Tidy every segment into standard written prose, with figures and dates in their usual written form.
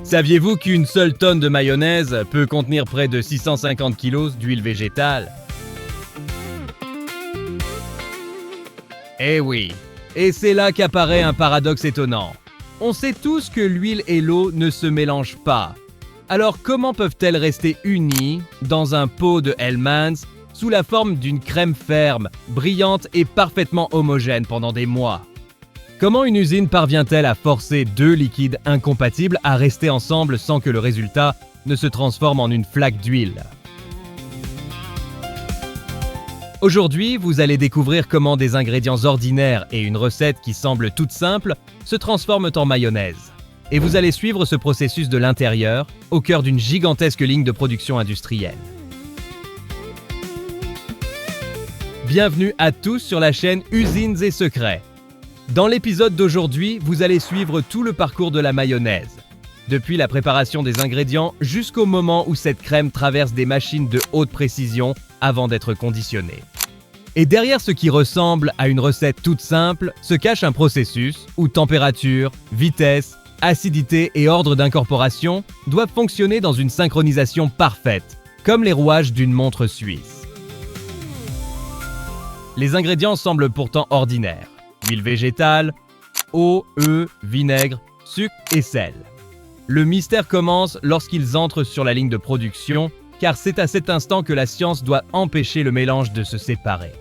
Saviez-vous qu'une seule tonne de mayonnaise peut contenir près de 650 kg d'huile végétale? Eh oui, et c'est là qu'apparaît un paradoxe étonnant. On sait tous que l'huile et l'eau ne se mélangent pas. Alors comment peuvent-elles rester unies dans un pot de Hellmann's sous la forme d'une crème ferme, brillante et parfaitement homogène pendant des mois? Comment une usine parvient-elle à forcer deux liquides incompatibles à rester ensemble sans que le résultat ne se transforme en une flaque d'huile? Aujourd'hui, vous allez découvrir comment des ingrédients ordinaires et une recette qui semble toute simple se transforment en mayonnaise. Et vous allez suivre ce processus de l'intérieur, au cœur d'une gigantesque ligne de production industrielle. Bienvenue à tous sur la chaîne Usines et Secrets. Dans l'épisode d'aujourd'hui, vous allez suivre tout le parcours de la mayonnaise. Depuis la préparation des ingrédients jusqu'au moment où cette crème traverse des machines de haute précision avant d'être conditionnée. Et derrière ce qui ressemble à une recette toute simple, se cache un processus où température, vitesse, acidité et ordre d'incorporation doivent fonctionner dans une synchronisation parfaite, comme les rouages d'une montre suisse. Les ingrédients semblent pourtant ordinaires. Huile végétale, eau, œufs, vinaigre, sucre et sel. Le mystère commence lorsqu'ils entrent sur la ligne de production, car c'est à cet instant que la science doit empêcher le mélange de se séparer.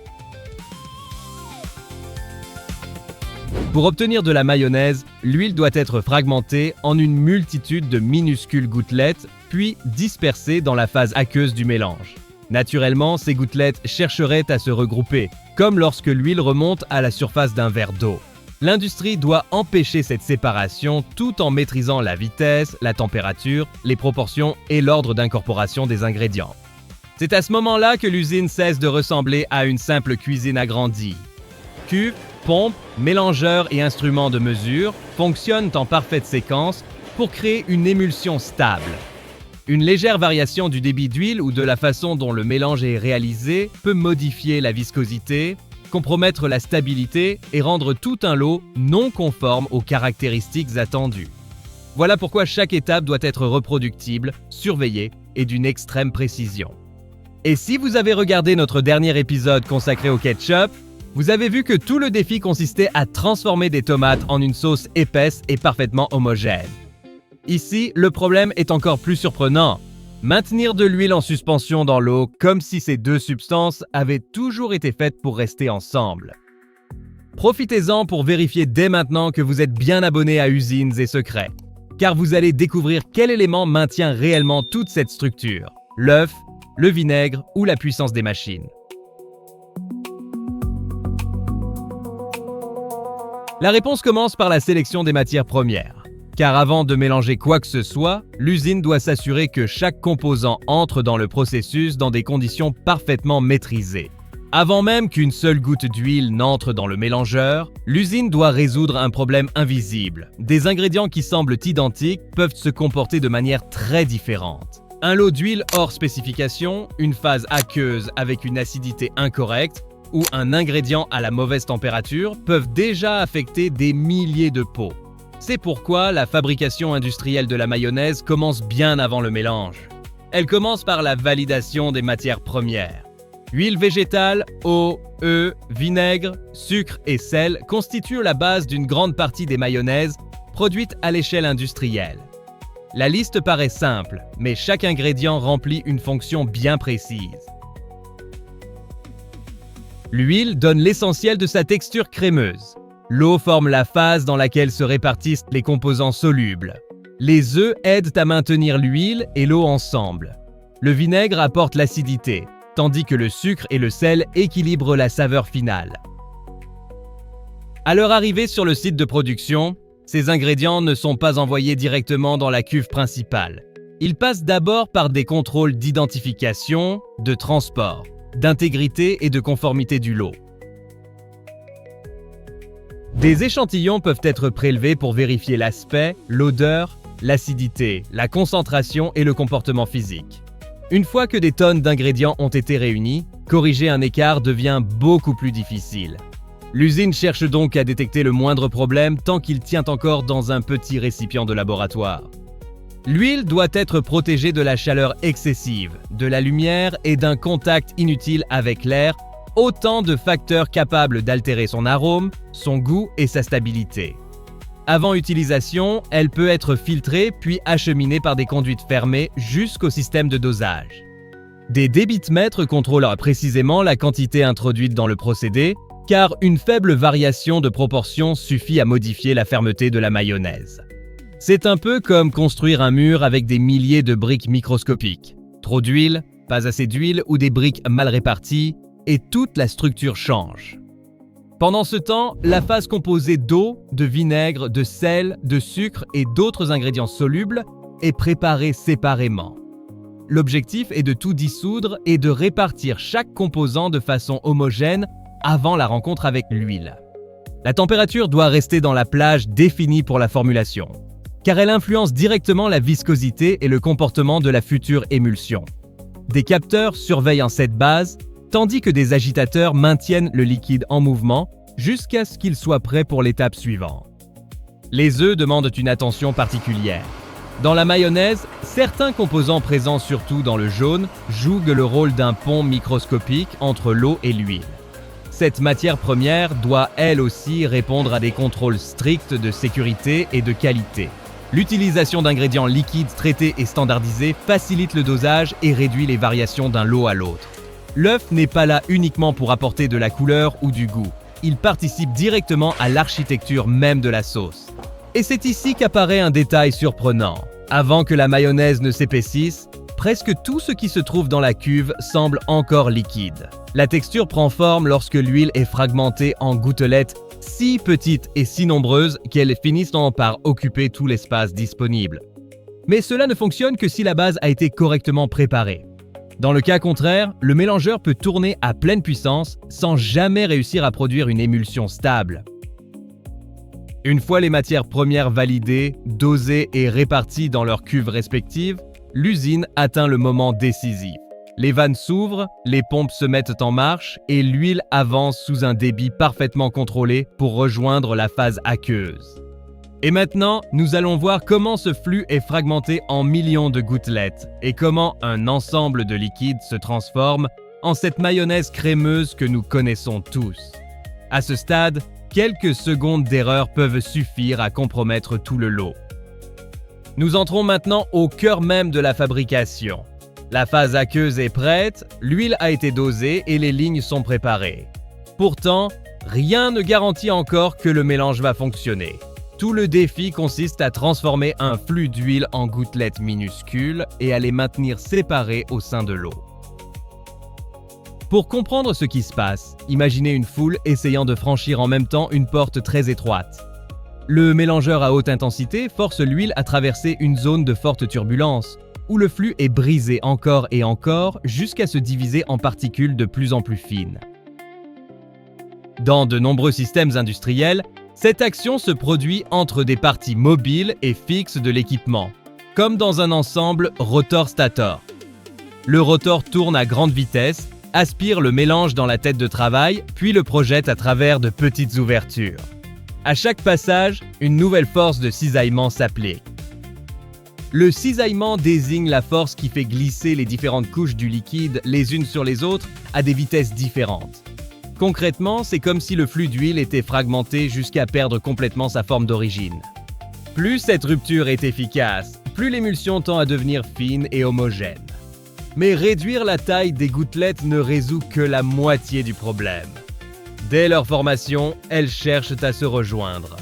Pour obtenir de la mayonnaise, l'huile doit être fragmentée en une multitude de minuscules gouttelettes, puis dispersée dans la phase aqueuse du mélange. Naturellement, ces gouttelettes chercheraient à se regrouper, comme lorsque l'huile remonte à la surface d'un verre d'eau. L'industrie doit empêcher cette séparation tout en maîtrisant la vitesse, la température, les proportions et l'ordre d'incorporation des ingrédients. C'est à ce moment-là que l'usine cesse de ressembler à une simple cuisine agrandie. Cuve, pompe, mélangeurs et instruments de mesure fonctionnent en parfaite séquence pour créer une émulsion stable. Une légère variation du débit d'huile ou de la façon dont le mélange est réalisé peut modifier la viscosité, compromettre la stabilité et rendre tout un lot non conforme aux caractéristiques attendues. Voilà pourquoi chaque étape doit être reproductible, surveillée et d'une extrême précision. Et si vous avez regardé notre dernier épisode consacré au ketchup, vous avez vu que tout le défi consistait à transformer des tomates en une sauce épaisse et parfaitement homogène. Ici, le problème est encore plus surprenant. Maintenir de l'huile en suspension dans l'eau comme si ces deux substances avaient toujours été faites pour rester ensemble. Profitez-en pour vérifier dès maintenant que vous êtes bien abonné à Usines et Secrets, car vous allez découvrir quel élément maintient réellement toute cette structure, l'œuf, le vinaigre ou la puissance des machines. La réponse commence par la sélection des matières premières. Car avant de mélanger quoi que ce soit, l'usine doit s'assurer que chaque composant entre dans le processus dans des conditions parfaitement maîtrisées. Avant même qu'une seule goutte d'huile n'entre dans le mélangeur, l'usine doit résoudre un problème invisible. Des ingrédients qui semblent identiques peuvent se comporter de manière très différente. Un lot d'huile hors spécification, une phase aqueuse avec une acidité incorrecte ou un ingrédient à la mauvaise température peuvent déjà affecter des milliers de pots. C'est pourquoi la fabrication industrielle de la mayonnaise commence bien avant le mélange. Elle commence par la validation des matières premières. Huile végétale, eau, œufs, vinaigre, sucre et sel constituent la base d'une grande partie des mayonnaises produites à l'échelle industrielle. La liste paraît simple, mais chaque ingrédient remplit une fonction bien précise. L'huile donne l'essentiel de sa texture crémeuse. L'eau forme la phase dans laquelle se répartissent les composants solubles. Les œufs aident à maintenir l'huile et l'eau ensemble. Le vinaigre apporte l'acidité, tandis que le sucre et le sel équilibrent la saveur finale. À leur arrivée sur le site de production, ces ingrédients ne sont pas envoyés directement dans la cuve principale. Ils passent d'abord par des contrôles d'identification, de transport, d'intégrité et de conformité du lot. Des échantillons peuvent être prélevés pour vérifier l'aspect, l'odeur, l'acidité, la concentration et le comportement physique. Une fois que des tonnes d'ingrédients ont été réunis, corriger un écart devient beaucoup plus difficile. L'usine cherche donc à détecter le moindre problème tant qu'il tient encore dans un petit récipient de laboratoire. L'huile doit être protégée de la chaleur excessive, de la lumière et d'un contact inutile avec l'air, autant de facteurs capables d'altérer son arôme, son goût et sa stabilité. Avant utilisation, elle peut être filtrée puis acheminée par des conduites fermées jusqu'au système de dosage. Des débitmètres contrôlent précisément la quantité introduite dans le procédé, car une faible variation de proportion suffit à modifier la fermeté de la mayonnaise. C'est un peu comme construire un mur avec des milliers de briques microscopiques. Trop d'huile, pas assez d'huile ou des briques mal réparties, et toute la structure change. Pendant ce temps, la phase composée d'eau, de vinaigre, de sel, de sucre et d'autres ingrédients solubles est préparée séparément. L'objectif est de tout dissoudre et de répartir chaque composant de façon homogène avant la rencontre avec l'huile. La température doit rester dans la plage définie pour la formulation, car elle influence directement la viscosité et le comportement de la future émulsion. Des capteurs surveillent en cette base, tandis que des agitateurs maintiennent le liquide en mouvement jusqu'à ce qu'il soit prêt pour l'étape suivante. Les œufs demandent une attention particulière. Dans la mayonnaise, certains composants présents surtout dans le jaune jouent le rôle d'un pont microscopique entre l'eau et l'huile. Cette matière première doit elle aussi répondre à des contrôles stricts de sécurité et de qualité. L'utilisation d'ingrédients liquides traités et standardisés facilite le dosage et réduit les variations d'un lot à l'autre. L'œuf n'est pas là uniquement pour apporter de la couleur ou du goût. Il participe directement à l'architecture même de la sauce. Et c'est ici qu'apparaît un détail surprenant. Avant que la mayonnaise ne s'épaississe, presque tout ce qui se trouve dans la cuve semble encore liquide. La texture prend forme lorsque l'huile est fragmentée en gouttelettes si petites et si nombreuses qu'elles finissent par occuper tout l'espace disponible. Mais cela ne fonctionne que si la base a été correctement préparée. Dans le cas contraire, le mélangeur peut tourner à pleine puissance sans jamais réussir à produire une émulsion stable. Une fois les matières premières validées, dosées et réparties dans leurs cuves respectives, l'usine atteint le moment décisif. Les vannes s'ouvrent, les pompes se mettent en marche et l'huile avance sous un débit parfaitement contrôlé pour rejoindre la phase aqueuse. Et maintenant, nous allons voir comment ce flux est fragmenté en millions de gouttelettes et comment un ensemble de liquides se transforme en cette mayonnaise crémeuse que nous connaissons tous. À ce stade, quelques secondes d'erreur peuvent suffire à compromettre tout le lot. Nous entrons maintenant au cœur même de la fabrication. La phase aqueuse est prête, l'huile a été dosée et les lignes sont préparées. Pourtant, rien ne garantit encore que le mélange va fonctionner. Tout le défi consiste à transformer un flux d'huile en gouttelettes minuscules et à les maintenir séparées au sein de l'eau. Pour comprendre ce qui se passe, imaginez une foule essayant de franchir en même temps une porte très étroite. Le mélangeur à haute intensité force l'huile à traverser une zone de forte turbulence, où le flux est brisé encore et encore jusqu'à se diviser en particules de plus en plus fines. Dans de nombreux systèmes industriels, cette action se produit entre des parties mobiles et fixes de l'équipement, comme dans un ensemble rotor-stator. Le rotor tourne à grande vitesse, aspire le mélange dans la tête de travail, puis le projette à travers de petites ouvertures. À chaque passage, une nouvelle force de cisaillement s'applique. Le cisaillement désigne la force qui fait glisser les différentes couches du liquide les unes sur les autres à des vitesses différentes. Concrètement, c'est comme si le flux d'huile était fragmenté jusqu'à perdre complètement sa forme d'origine. Plus cette rupture est efficace, plus l'émulsion tend à devenir fine et homogène. Mais réduire la taille des gouttelettes ne résout que la moitié du problème. Dès leur formation, elles cherchent à se rejoindre.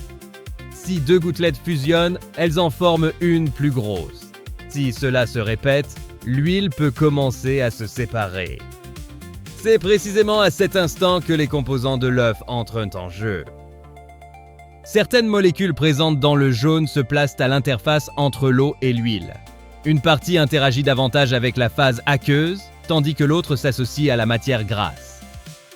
Si deux gouttelettes fusionnent, elles en forment une plus grosse. Si cela se répète, l'huile peut commencer à se séparer. C'est précisément à cet instant que les composants de l'œuf entrent en jeu. Certaines molécules présentes dans le jaune se placent à l'interface entre l'eau et l'huile. Une partie interagit davantage avec la phase aqueuse, tandis que l'autre s'associe à la matière grasse.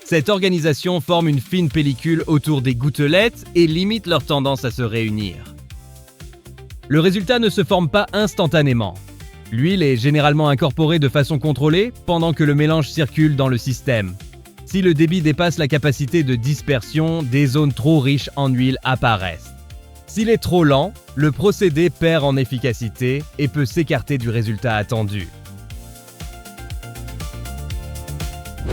Cette organisation forme une fine pellicule autour des gouttelettes et limite leur tendance à se réunir. Le résultat ne se forme pas instantanément. L'huile est généralement incorporée de façon contrôlée pendant que le mélange circule dans le système. Si le débit dépasse la capacité de dispersion, des zones trop riches en huile apparaissent. S'il est trop lent, le procédé perd en efficacité et peut s'écarter du résultat attendu.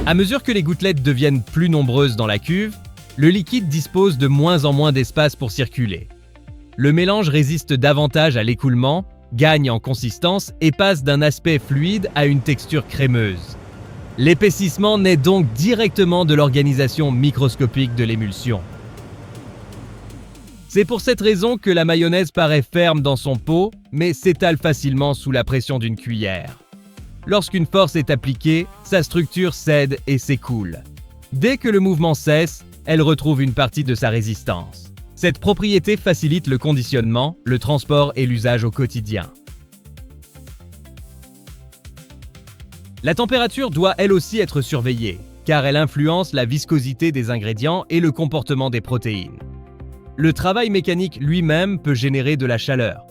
À mesure que les gouttelettes deviennent plus nombreuses dans la cuve, le liquide dispose de moins en moins d'espace pour circuler. Le mélange résiste davantage à l'écoulement, gagne en consistance et passe d'un aspect fluide à une texture crémeuse. L'épaississement naît donc directement de l'organisation microscopique de l'émulsion. C'est pour cette raison que la mayonnaise paraît ferme dans son pot, mais s'étale facilement sous la pression d'une cuillère. Lorsqu'une force est appliquée, sa structure cède et s'écoule. Dès que le mouvement cesse, elle retrouve une partie de sa résistance. Cette propriété facilite le conditionnement, le transport et l'usage au quotidien. La température doit elle aussi être surveillée, car elle influence la viscosité des ingrédients et le comportement des protéines. Le travail mécanique lui-même peut générer de la chaleur.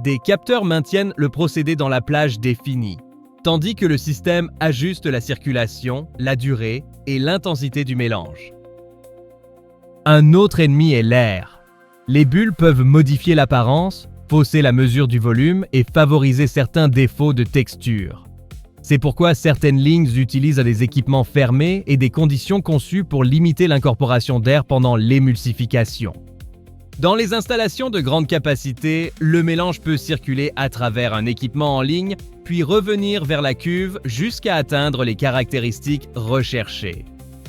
Des capteurs maintiennent le procédé dans la plage définie, tandis que le système ajuste la circulation, la durée et l'intensité du mélange. Un autre ennemi est l'air. Les bulles peuvent modifier l'apparence, fausser la mesure du volume et favoriser certains défauts de texture. C'est pourquoi certaines lignes utilisent des équipements fermés et des conditions conçues pour limiter l'incorporation d'air pendant l'émulsification. Dans les installations de grande capacité, le mélange peut circuler à travers un équipement en ligne, puis revenir vers la cuve jusqu'à atteindre les caractéristiques recherchées.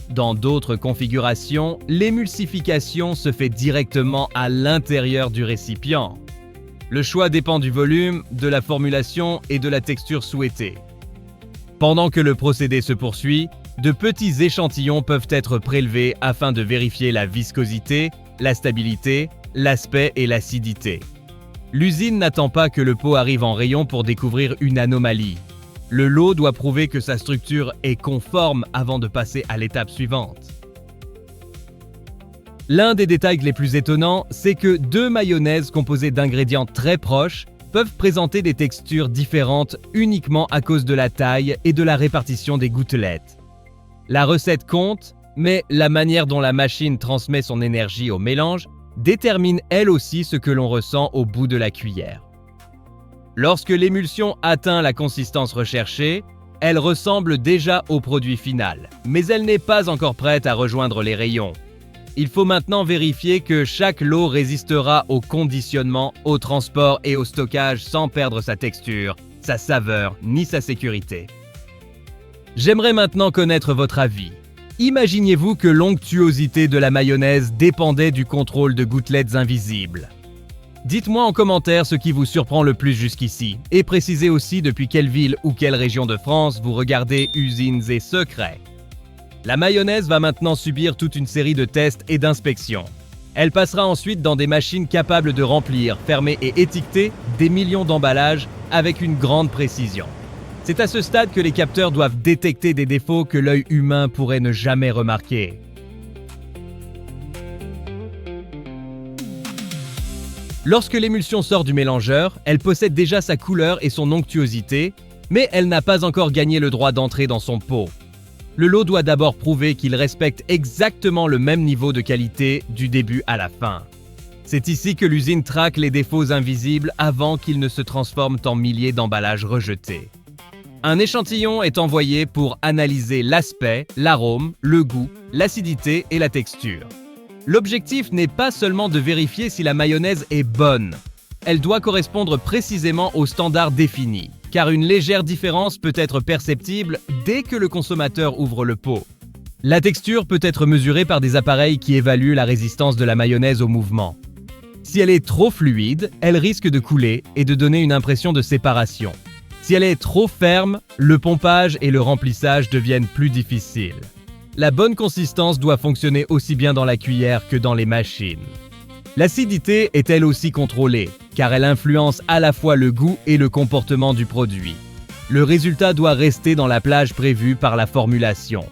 Dans d'autres configurations, l'émulsification se fait directement à l'intérieur du récipient. Le choix dépend du volume, de la formulation et de la texture souhaitée. Pendant que le procédé se poursuit, de petits échantillons peuvent être prélevés afin de vérifier la viscosité, la stabilité, l'aspect et l'acidité. L'usine n'attend pas que le pot arrive en rayon pour découvrir une anomalie. Le lot doit prouver que sa structure est conforme avant de passer à l'étape suivante. L'un des détails les plus étonnants, c'est que deux mayonnaises composées d'ingrédients très proches peuvent présenter des textures différentes uniquement à cause de la taille et de la répartition des gouttelettes. La recette compte, mais la manière dont la machine transmet son énergie au mélange détermine elle aussi ce que l'on ressent au bout de la cuillère. Lorsque l'émulsion atteint la consistance recherchée, elle ressemble déjà au produit final, mais elle n'est pas encore prête à rejoindre les rayons. Il faut maintenant vérifier que chaque lot résistera au conditionnement, au transport et au stockage sans perdre sa texture, sa saveur ni sa sécurité. J'aimerais maintenant connaître votre avis. Imaginez-vous que l'onctuosité de la mayonnaise dépendait du contrôle de gouttelettes invisibles. Dites-moi en commentaire ce qui vous surprend le plus jusqu'ici et précisez aussi depuis quelle ville ou quelle région de France vous regardez Usines et Secrets. La mayonnaise va maintenant subir toute une série de tests et d'inspections. Elle passera ensuite dans des machines capables de remplir, fermer et étiqueter des millions d'emballages avec une grande précision. C'est à ce stade que les capteurs doivent détecter des défauts que l'œil humain pourrait ne jamais remarquer. Lorsque l'émulsion sort du mélangeur, elle possède déjà sa couleur et son onctuosité, mais elle n'a pas encore gagné le droit d'entrer dans son pot. Le lot doit d'abord prouver qu'il respecte exactement le même niveau de qualité du début à la fin. C'est ici que l'usine traque les défauts invisibles avant qu'ils ne se transforment en milliers d'emballages rejetés. Un échantillon est envoyé pour analyser l'aspect, l'arôme, le goût, l'acidité et la texture. L'objectif n'est pas seulement de vérifier si la mayonnaise est bonne. Elle doit correspondre précisément aux standards définis, car une légère différence peut être perceptible dès que le consommateur ouvre le pot. La texture peut être mesurée par des appareils qui évaluent la résistance de la mayonnaise au mouvement. Si elle est trop fluide, elle risque de couler et de donner une impression de séparation. Si elle est trop ferme, le pompage et le remplissage deviennent plus difficiles. La bonne consistance doit fonctionner aussi bien dans la cuillère que dans les machines. L'acidité est elle aussi contrôlée, car elle influence à la fois le goût et le comportement du produit. Le résultat doit rester dans la plage prévue par la formulation.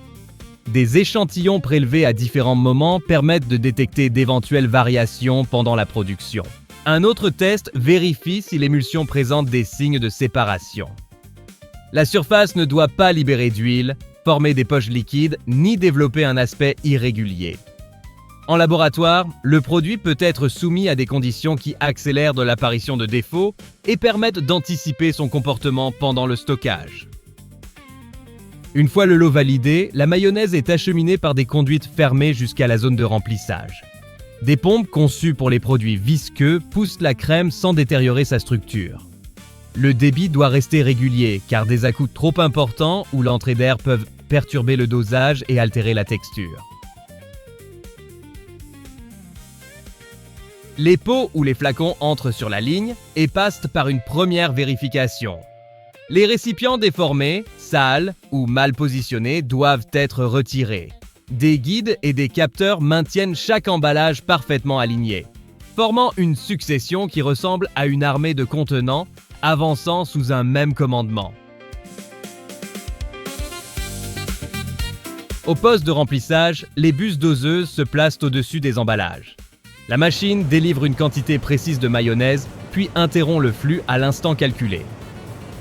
Des échantillons prélevés à différents moments permettent de détecter d'éventuelles variations pendant la production. Un autre test vérifie si l'émulsion présente des signes de séparation. La surface ne doit pas libérer d'huile, former des poches liquides, ni développer un aspect irrégulier. En laboratoire, le produit peut être soumis à des conditions qui accélèrent de l'apparition de défauts et permettent d'anticiper son comportement pendant le stockage. Une fois le lot validé, la mayonnaise est acheminée par des conduites fermées jusqu'à la zone de remplissage. Des pompes conçues pour les produits visqueux poussent la crème sans détériorer sa structure. Le débit doit rester régulier car des à-coups trop importants ou l'entrée d'air peuvent perturber le dosage et altérer la texture. Les pots ou les flacons entrent sur la ligne et passent par une première vérification. Les récipients déformés, sales ou mal positionnés doivent être retirés. Des guides et des capteurs maintiennent chaque emballage parfaitement aligné, formant une succession qui ressemble à une armée de contenants avançant sous un même commandement. Au poste de remplissage, les buses doseuses se placent au-dessus des emballages. La machine délivre une quantité précise de mayonnaise, puis interrompt le flux à l'instant calculé.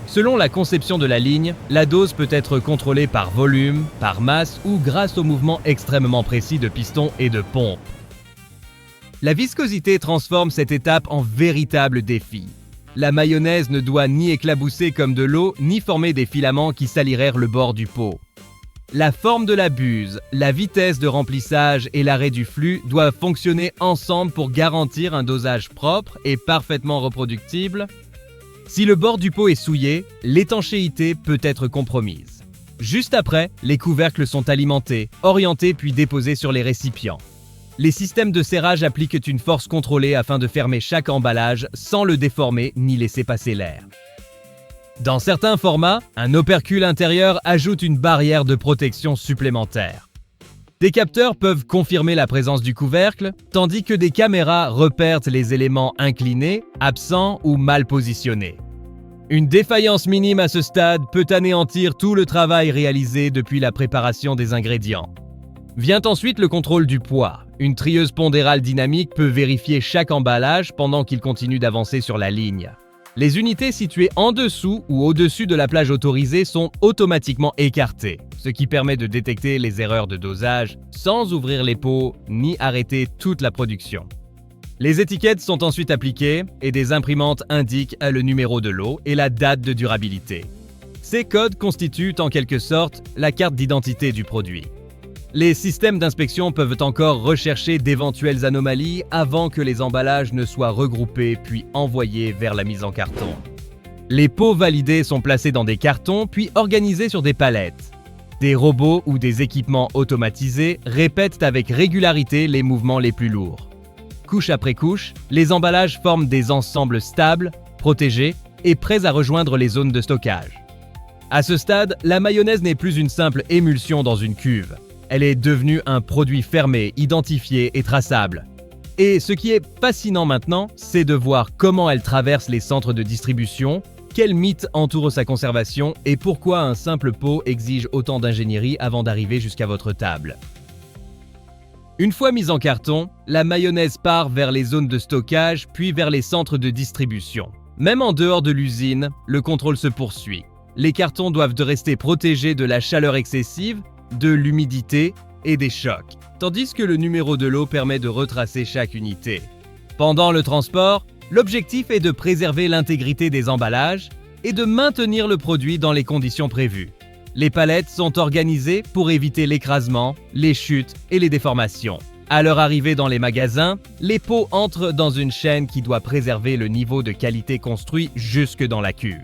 Selon la conception de la ligne, la dose peut être contrôlée par volume, par masse ou grâce au mouvement extrêmement précis de pistons et de pompes. La viscosité transforme cette étape en véritable défi. La mayonnaise ne doit ni éclabousser comme de l'eau, ni former des filaments qui saliraient le bord du pot. La forme de la buse, la vitesse de remplissage et l'arrêt du flux doivent fonctionner ensemble pour garantir un dosage propre et parfaitement reproductible. Si le bord du pot est souillé, l'étanchéité peut être compromise. Juste après, les couvercles sont alimentés, orientés puis déposés sur les récipients. Les systèmes de serrage appliquent une force contrôlée afin de fermer chaque emballage sans le déformer ni laisser passer l'air. Dans certains formats, un opercule intérieur ajoute une barrière de protection supplémentaire. Des capteurs peuvent confirmer la présence du couvercle, tandis que des caméras repèrent les éléments inclinés, absents ou mal positionnés. Une défaillance minime à ce stade peut anéantir tout le travail réalisé depuis la préparation des ingrédients. Vient ensuite le contrôle du poids. Une trieuse pondérale dynamique peut vérifier chaque emballage pendant qu'il continue d'avancer sur la ligne. Les unités situées en dessous ou au-dessus de la plage autorisée sont automatiquement écartées, ce qui permet de détecter les erreurs de dosage sans ouvrir les pots ni arrêter toute la production. Les étiquettes sont ensuite appliquées et des imprimantes indiquent le numéro de lot et la date de durabilité. Ces codes constituent en quelque sorte la carte d'identité du produit. Les systèmes d'inspection peuvent encore rechercher d'éventuelles anomalies avant que les emballages ne soient regroupés puis envoyés vers la mise en carton. Les pots validés sont placés dans des cartons puis organisés sur des palettes. Des robots ou des équipements automatisés répètent avec régularité les mouvements les plus lourds. Couche après couche, les emballages forment des ensembles stables, protégés et prêts à rejoindre les zones de stockage. À ce stade, la mayonnaise n'est plus une simple émulsion dans une cuve. Elle est devenue un produit fermé, identifié et traçable. Et ce qui est fascinant maintenant, c'est de voir comment elle traverse les centres de distribution, quels mythes entourent sa conservation et pourquoi un simple pot exige autant d'ingénierie avant d'arriver jusqu'à votre table. Une fois mise en carton, la mayonnaise part vers les zones de stockage puis vers les centres de distribution. Même en dehors de l'usine, le contrôle se poursuit. Les cartons doivent rester protégés de la chaleur excessive, de l'humidité et des chocs, tandis que le numéro de lot permet de retracer chaque unité. Pendant le transport, l'objectif est de préserver l'intégrité des emballages et de maintenir le produit dans les conditions prévues. Les palettes sont organisées pour éviter l'écrasement, les chutes et les déformations. À leur arrivée dans les magasins, les pots entrent dans une chaîne qui doit préserver le niveau de qualité construit jusque dans la cuve.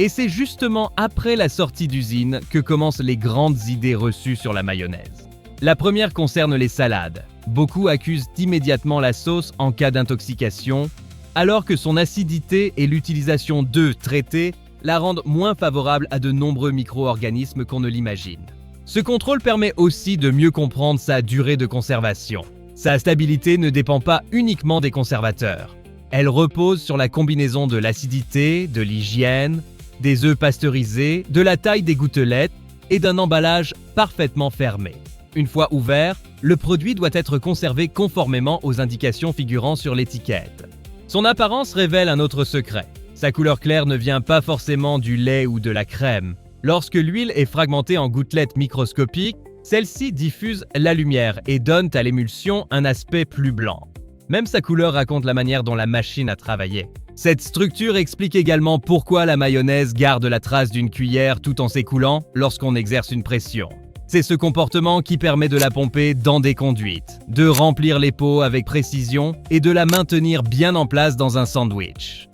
Et c'est justement après la sortie d'usine que commencent les grandes idées reçues sur la mayonnaise. La première concerne les salades. Beaucoup accusent immédiatement la sauce en cas d'intoxication, alors que son acidité et l'utilisation d'œufs traités la rendent moins favorable à de nombreux micro-organismes qu'on ne l'imagine. Ce contrôle permet aussi de mieux comprendre sa durée de conservation. Sa stabilité ne dépend pas uniquement des conservateurs. Elle repose sur la combinaison de l'acidité, de l'hygiène, des œufs pasteurisés, de la taille des gouttelettes et d'un emballage parfaitement fermé. Une fois ouvert, le produit doit être conservé conformément aux indications figurant sur l'étiquette. Son apparence révèle un autre secret. Sa couleur claire ne vient pas forcément du lait ou de la crème. Lorsque l'huile est fragmentée en gouttelettes microscopiques, Celles-ci diffusent la lumière et donnent à l'émulsion un aspect plus blanc. Même sa couleur raconte la manière dont la machine a travaillé. Cette structure explique également pourquoi la mayonnaise garde la trace d'une cuillère tout en s'écoulant lorsqu'on exerce une pression. C'est ce comportement qui permet de la pomper dans des conduites, de remplir les pots avec précision et de la maintenir bien en place dans un sandwich.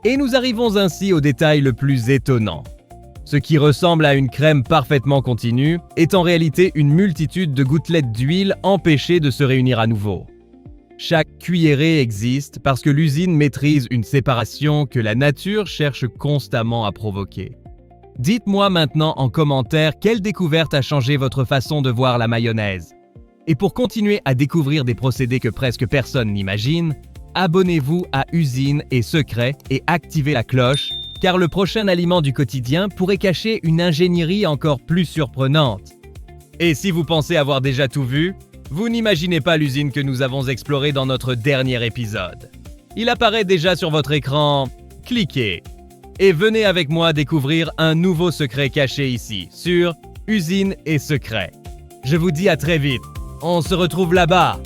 Et nous arrivons ainsi au détail le plus étonnant. Ce qui ressemble à une crème parfaitement continue est en réalité une multitude de gouttelettes d'huile empêchées de se réunir à nouveau. Chaque cuillerée existe parce que l'usine maîtrise une séparation que la nature cherche constamment à provoquer. Dites-moi maintenant en commentaire quelle découverte a changé votre façon de voir la mayonnaise. Et pour continuer à découvrir des procédés que presque personne n'imagine, abonnez-vous à Usine et Secret et activez la cloche, car le prochain aliment du quotidien pourrait cacher une ingénierie encore plus surprenante. Et si vous pensez avoir déjà tout vu, vous n'imaginez pas l'usine que nous avons explorée dans notre dernier épisode. Il apparaît déjà sur votre écran. Cliquez et venez avec moi découvrir un nouveau secret caché ici, sur Usine et Secret. Je vous dis à très vite. On se retrouve là-bas.